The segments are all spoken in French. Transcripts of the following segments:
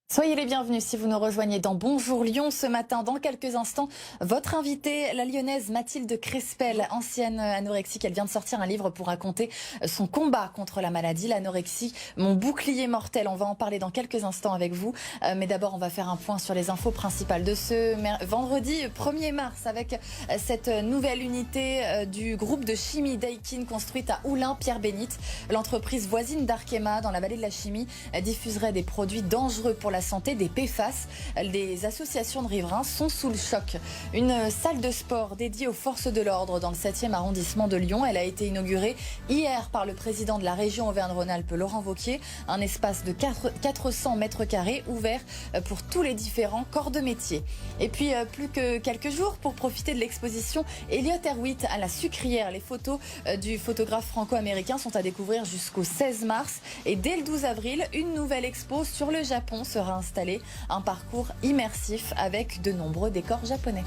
Soyez les bienvenus si vous nous rejoignez dans Bonjour Lyon ce matin. Dans quelques instants, votre invitée, la lyonnaise Mathilde Crespel, ancienne anorexique. Elle vient de sortir un livre pour raconter son combat contre la maladie, l'anorexie, mon bouclier mortel. On va en parler dans quelques instants avec vous. Mais d'abord, on va faire un point sur les infos principales de ce vendredi 1er mars avec cette nouvelle unité du groupe de chimie Daikin construite à Oulin, Pierre-Bénite. L'entreprise voisine d'Arkema, dans la vallée de la chimie, diffuserait des produits dangereux pour la santé, des PFAS. Les associations de riverains sont sous le choc. Une salle de sport dédiée aux forces de l'ordre dans le 7e arrondissement de Lyon. Elle a été inaugurée hier par le président de la région Auvergne-Rhône-Alpes, Laurent Wauquiez. Un espace de 400 mètres carrés ouvert pour tous les différents corps de métier. Et puis, plus que quelques jours pour profiter de l'exposition Elliot Erwitt à la Sucrière. Les photos du photographe franco-américain sont à découvrir jusqu'au 16 mars. Et dès le 12 avril, une nouvelle expo sur le Japon sera installée. Un parcours immersif avec de nombreux décors japonais.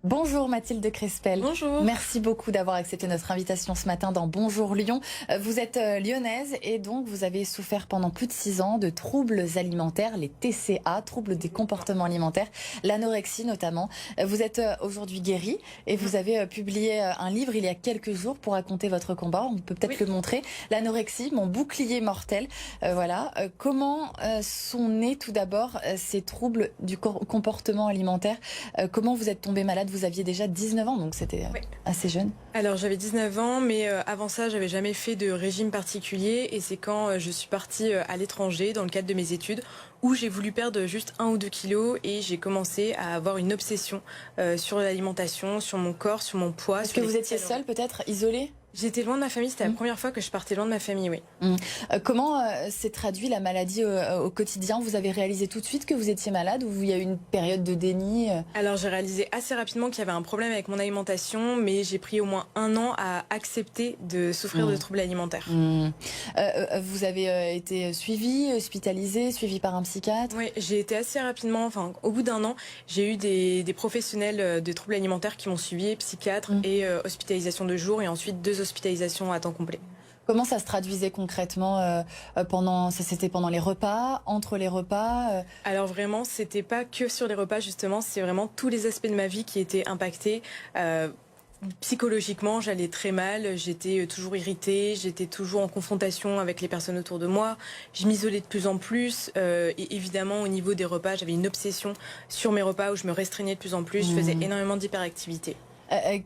Bonjour Mathilde Crespel. Bonjour. Merci beaucoup d'avoir accepté notre invitation ce matin dans Bonjour Lyon. Vous êtes lyonnaise et donc vous avez souffert pendant plus de 6 ans de troubles alimentaires, les TCA, troubles des comportements alimentaires, l'anorexie notamment. Vous êtes aujourd'hui guérie et vous avez publié un livre il y a quelques jours pour raconter votre combat. On peut peut-être le montrer. L'anorexie, mon bouclier mortel. Voilà. Comment sont nés tout d'abord ces troubles du comportement alimentaire? Comment vous êtes tombée malade? Vous aviez déjà 19 ans, donc c'était assez jeune. Alors j'avais 19 ans, mais avant ça, j'avais jamais fait de régime particulier. Et c'est quand je suis partie à l'étranger, dans le cadre de mes études, où j'ai voulu perdre juste 1 ou 2 kilos. Et j'ai commencé à avoir une obsession sur l'alimentation, sur mon corps, sur mon poids. Est-ce que vous étiez seule, peut-être, isolée? J'étais loin de ma famille, c'était la première fois que je partais loin de ma famille, oui. Comment s'est traduit la maladie au quotidien? Vous avez réalisé tout de suite que vous étiez malade ou il y a eu une période de déni? Alors j'ai réalisé assez rapidement qu'il y avait un problème avec mon alimentation, mais j'ai pris au moins 1 an à accepter de souffrir de troubles alimentaires. Vous avez été suivie, hospitalisée, suivie par un psychiatre? Oui, j'ai été assez rapidement, enfin au bout d'1 an, j'ai eu des professionnels de troubles alimentaires qui m'ont suivi, psychiatre et hospitalisation de jour et ensuite 2 hospitalisations à temps complet. Comment ça se traduisait concrètement c'était pendant les repas, entre les repas Alors vraiment, c'était pas que sur les repas justement, c'est vraiment tous les aspects de ma vie qui étaient impactés. Psychologiquement, j'allais très mal, j'étais toujours irritée, j'étais toujours en confrontation avec les personnes autour de moi, je m'isolais de plus en plus et évidemment au niveau des repas, j'avais une obsession sur mes repas où je me restreignais de plus en plus, je faisais énormément d'hyperactivité.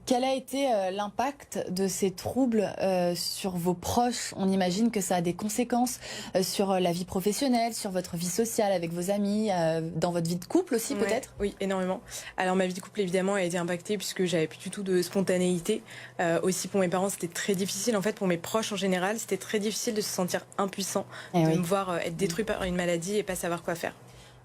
Quel a été l'impact de ces troubles sur vos proches? On imagine que ça a des conséquences sur la vie professionnelle, sur votre vie sociale avec vos amis, dans votre vie de couple aussi peut-être? Oui, énormément. Alors ma vie de couple évidemment a été impactée puisque j'avais plus du tout de spontanéité. Aussi pour mes parents c'était très difficile. En fait pour mes proches en général c'était très difficile de se sentir impuissant, de me voir être détruit par une maladie et pas savoir quoi faire.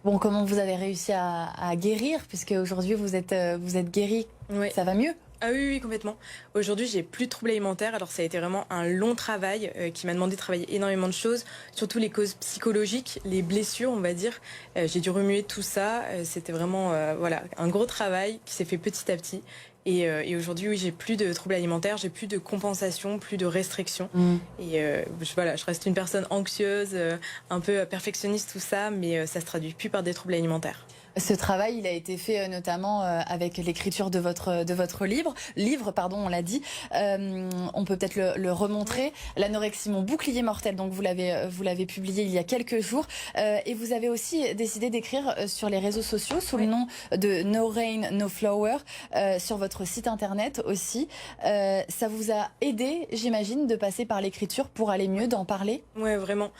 Bon, comment vous avez réussi à guérir, puisque aujourd'hui vous êtes guérie? Ça va mieux? Ah oui, complètement. Aujourd'hui, j'ai plus de troubles alimentaires. Alors, ça a été vraiment un long travail qui m'a demandé de travailler énormément de choses, surtout les causes psychologiques, les blessures, on va dire. J'ai dû remuer tout ça. C'était vraiment un gros travail qui s'est fait petit à petit. Et aujourd'hui, oui, j'ai plus de troubles alimentaires, j'ai plus de compensation, plus de restrictions. Et je reste une personne anxieuse, un peu perfectionniste, tout ça, mais ça se traduit plus par des troubles alimentaires. Ce travail, il a été fait notamment avec l'écriture de votre livre, on l'a dit. On peut peut-être le remontrer. L'anorexie, mon bouclier mortel. Donc vous l'avez publié il y a quelques jours. Et vous avez aussi décidé d'écrire sur les réseaux sociaux sous le nom de No Rain, No Flower, sur votre site internet aussi. Ça vous a aidé, j'imagine, de passer par l'écriture pour aller mieux, d'en parler? Ouais, vraiment.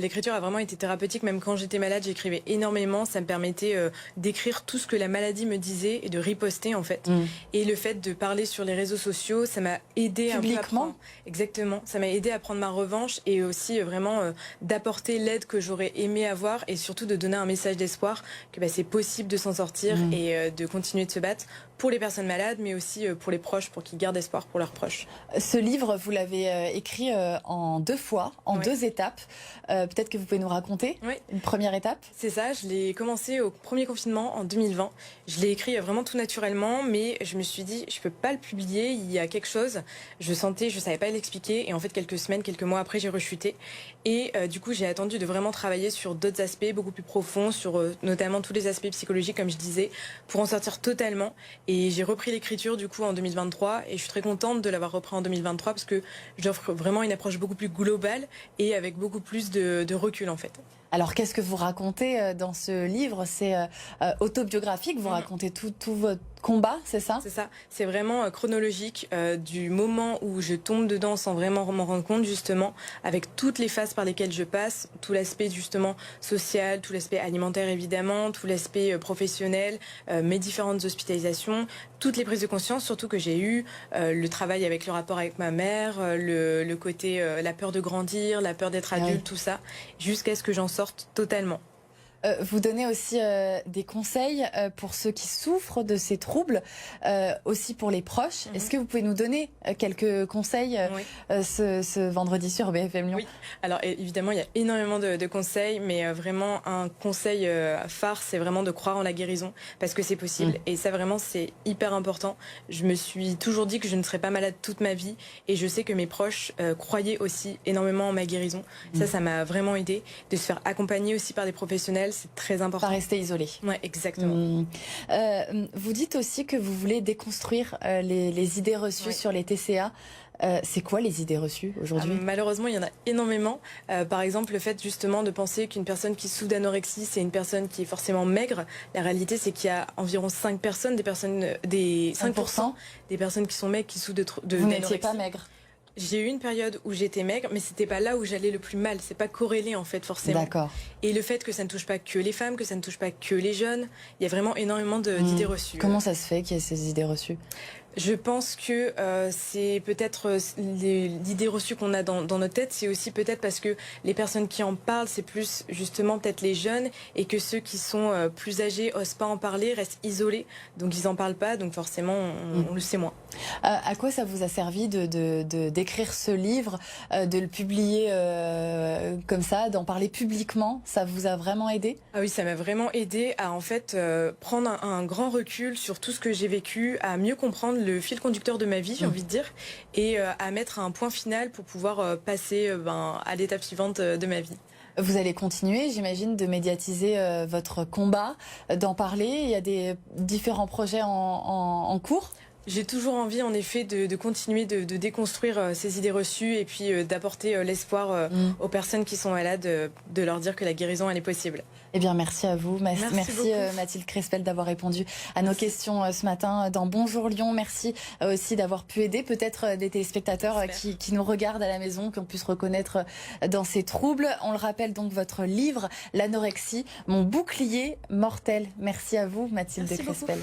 L'écriture a vraiment été thérapeutique. Même quand j'étais malade, j'écrivais énormément. Ça me permettait d'écrire tout ce que la maladie me disait et de riposter en fait. Et le fait de parler sur les réseaux sociaux, ça m'a aidé publiquement. Exactement, ça m'a aidé à prendre ma revanche et aussi vraiment d'apporter l'aide que j'aurais aimé avoir et surtout de donner un message d'espoir que c'est possible de s'en sortir et de continuer de se battre pour les personnes malades, mais aussi pour les proches, pour qu'ils gardent espoir pour leurs proches. Ce livre, vous l'avez écrit en 2 fois, en 2 étapes. Peut-être que vous pouvez nous raconter une première étape. C'est ça, je l'ai commencé au premier confinement en 2020. Je l'ai écrit vraiment tout naturellement, mais je me suis dit, je peux pas le publier, il y a quelque chose. Je sentais, je savais pas l'expliquer, et en fait quelques semaines, quelques mois après, j'ai rechuté. Et du coup, j'ai attendu de vraiment travailler sur d'autres aspects beaucoup plus profonds, sur notamment tous les aspects psychologiques, comme je disais, pour en sortir totalement. Et j'ai repris l'écriture du coup en 2023, et je suis très contente de l'avoir repris en 2023 parce que j'offre vraiment une approche beaucoup plus globale et avec beaucoup plus de recul en fait. Alors, qu'est-ce que vous racontez dans ce livre? C'est autobiographique, vous racontez tout votre combat, c'est ça? C'est ça, c'est vraiment chronologique du moment où je tombe dedans sans vraiment m'en rendre compte justement, avec toutes les phases par lesquelles je passe, tout l'aspect justement social, tout l'aspect alimentaire évidemment, tout l'aspect professionnel, mes différentes hospitalisations, toutes les prises de conscience, surtout que j'ai eu le travail avec le rapport avec ma mère, le côté la peur de grandir, la peur d'être adulte, tout ça, jusqu'à ce que j'en sorte totalement. Vous donnez aussi des conseils pour ceux qui souffrent de ces troubles, aussi pour les proches. Est-ce que vous pouvez nous donner quelques conseils ce vendredi sur BFM Lyon? Oui, alors évidemment, il y a énormément de conseils, mais vraiment un conseil phare, c'est vraiment de croire en la guérison, parce que c'est possible. Et ça, vraiment, c'est hyper important. Je me suis toujours dit que je ne serais pas malade toute ma vie, et je sais que mes proches croyaient aussi énormément en ma guérison. Ça m'a vraiment aidé. De se faire accompagner aussi par des professionnels, c'est très important. Pas rester isolé. Ouais, exactement. Vous dites aussi que vous voulez déconstruire les idées reçues sur les TCA. C'est quoi les idées reçues aujourd'hui? Malheureusement, il y en a énormément. Par exemple, le fait justement de penser qu'une personne qui souffre d'anorexie, c'est une personne qui est forcément maigre. La réalité, c'est qu'il y a environ 5 personnes, des 5% des personnes qui sont maigres qui souffrent de Vous n'étiez pas maigre? J'ai eu une période où j'étais maigre, mais c'était pas là où j'allais le plus mal. C'est pas corrélé en fait forcément. D'accord. Et le fait que ça ne touche pas que les femmes, que ça ne touche pas que les jeunes, il y a vraiment énormément d'idées reçues. Comment ça se fait qu'il y ait ces idées reçues? Je pense que c'est peut-être l'idée reçue qu'on a dans notre tête, c'est aussi peut-être parce que les personnes qui en parlent, c'est plus justement peut-être les jeunes, et que ceux qui sont plus âgés osent pas en parler, restent isolés, donc ils en parlent pas, donc forcément on le sait moins. À quoi ça vous a servi d'écrire ce livre, de le publier comme ça, d'en parler publiquement? Ça vous a vraiment aidé? Ah oui, ça m'a vraiment aidé à en fait prendre un grand recul sur tout ce que j'ai vécu, à mieux comprendre le fil conducteur de ma vie, j'ai envie de dire, et à mettre un point final pour pouvoir passer à l'étape suivante de ma vie. Vous allez continuer, j'imagine, de médiatiser votre combat, d'en parler. Il y a des différents projets en cours? J'ai toujours envie, en effet, de continuer de déconstruire ces idées reçues, et puis d'apporter l'espoir aux personnes qui sont malades, de leur dire que la guérison, elle est possible. Eh bien, merci à vous. Merci Mathilde Crespel d'avoir répondu à nos questions ce matin dans Bonjour Lyon. Merci aussi d'avoir pu aider peut-être des téléspectateurs qui nous regardent à la maison, qu'on puisse reconnaître dans ces troubles. On le rappelle donc, votre livre, L'anorexie, mon bouclier mortel. Merci à vous, Mathilde Crespel.